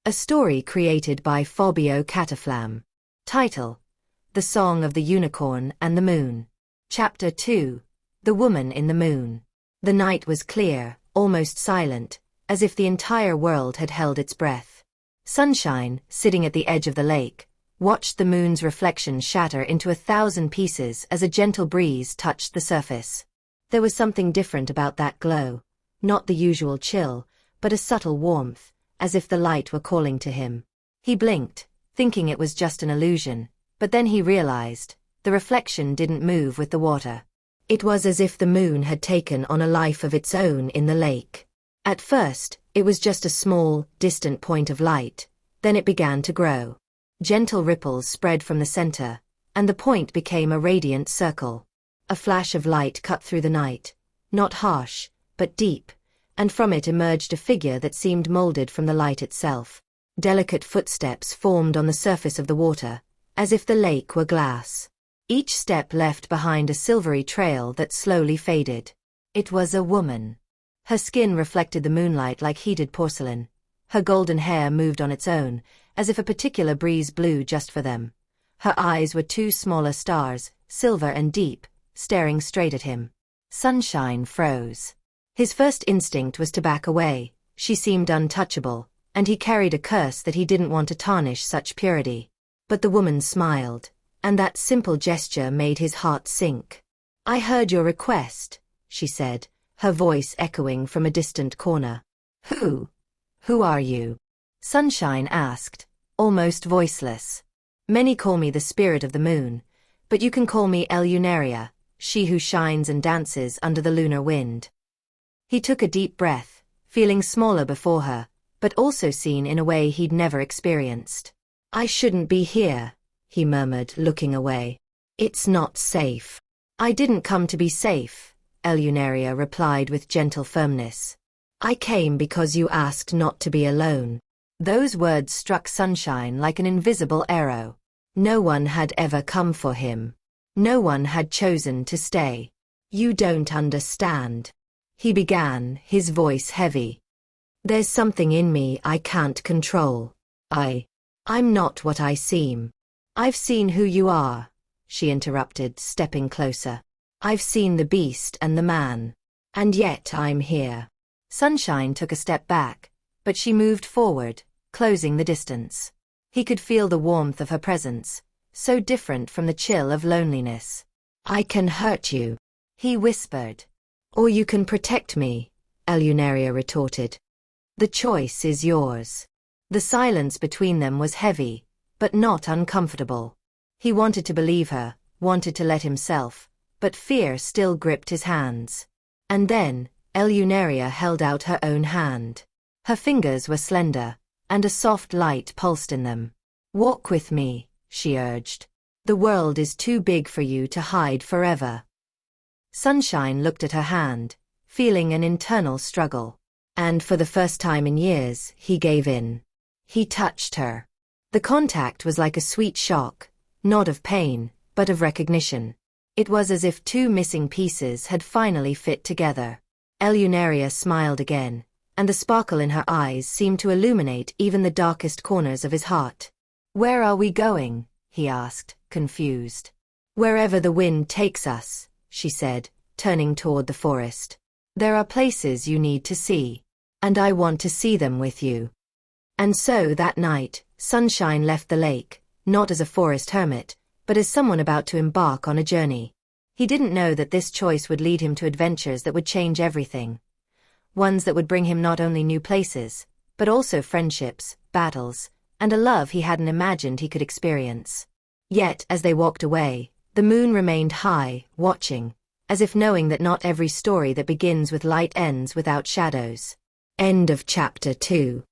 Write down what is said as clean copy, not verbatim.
A story created by Fábio Cataflam. Title: The Song of the Unicorn and the Moon. Chapter 2: The Woman in the Moon. The night was clear, almost silent, as if the entire world had held its breath. Sunshine, sitting at the edge of the lake, watched the moon's reflection shatter into 1,000 pieces as a gentle breeze touched the surface. There was something different about that glow, not the usual chill, but a subtle warmth, as if the light were calling to him. He blinked, thinking it was just an illusion, but then he realized, the reflection didn't move with the water. It was as if the moon had taken on a life of its own in the lake. At first, it was just a small, distant point of light, then it began to grow. Gentle ripples spread from the center, and the point became a radiant circle. A flash of light cut through the night, not harsh, but deep, and from it emerged a figure that seemed molded from the light itself. Delicate footsteps formed on the surface of the water, as if the lake were glass. Each step left behind a silvery trail that slowly faded. It was a woman. Her skin reflected the moonlight like heated porcelain. Her golden hair moved on its own, as if a particular breeze blew just for them. Her eyes were two smaller stars, silver and deep, staring straight at him. Sunshine froze. His first instinct was to back away. She seemed untouchable, and he carried a curse that he didn't want to tarnish such purity. But the woman smiled, and that simple gesture made his heart sink. "I heard your request," she said, her voice echoing from a distant corner. Who are you?" Sunshine asked, almost voiceless. "Many call me the spirit of the moon, but you can call me Lunaria, she who shines and dances under the lunar wind." He took a deep breath, feeling smaller before her, but also seen in a way he'd never experienced. "I shouldn't be here," he murmured, looking away. "It's not safe." "I didn't come to be safe," Lunaria replied with gentle firmness. "I came because you asked not to be alone." Those words struck Sunshine like an invisible arrow. No one had ever come for him. No one had chosen to stay. "You don't understand," he began, his voice heavy. "There's something in me I can't control. I'm not what I seem." "I've seen who you are," she interrupted, stepping closer. "I've seen the beast and the man. And yet I'm here." Sunshine took a step back, but she moved forward, closing the distance. He could feel the warmth of her presence, so different from the chill of loneliness. "I can hurt you," he whispered. "Or you can protect me," Lunaria retorted. "The choice is yours." The silence between them was heavy, but not uncomfortable. He wanted to believe her, wanted to let himself, but fear still gripped his hands. And then, Lunaria held out her own hand. Her fingers were slender, and a soft light pulsed in them. "Walk with me," she urged. "The world is too big for you to hide forever." Sunshine looked at her hand, feeling an internal struggle. And for the first time in years, he gave in. He touched her. The contact was like a sweet shock, not of pain, but of recognition. It was as if two missing pieces had finally fit together. Lunaria smiled again, and the sparkle in her eyes seemed to illuminate even the darkest corners of his heart. "Where are we going?" he asked, confused. "Wherever the wind takes us," she said, turning toward the forest. "There are places you need to see, and I want to see them with you." And so that night, Sunshine left the lake, not as a forest hermit, but as someone about to embark on a journey. He didn't know that this choice would lead him to adventures that would change everything. Ones that would bring him not only new places, but also friendships, battles, and a love he hadn't imagined he could experience. Yet, as they walked away, the moon remained high, watching, as if knowing that not every story that begins with light ends without shadows. End of Chapter 2.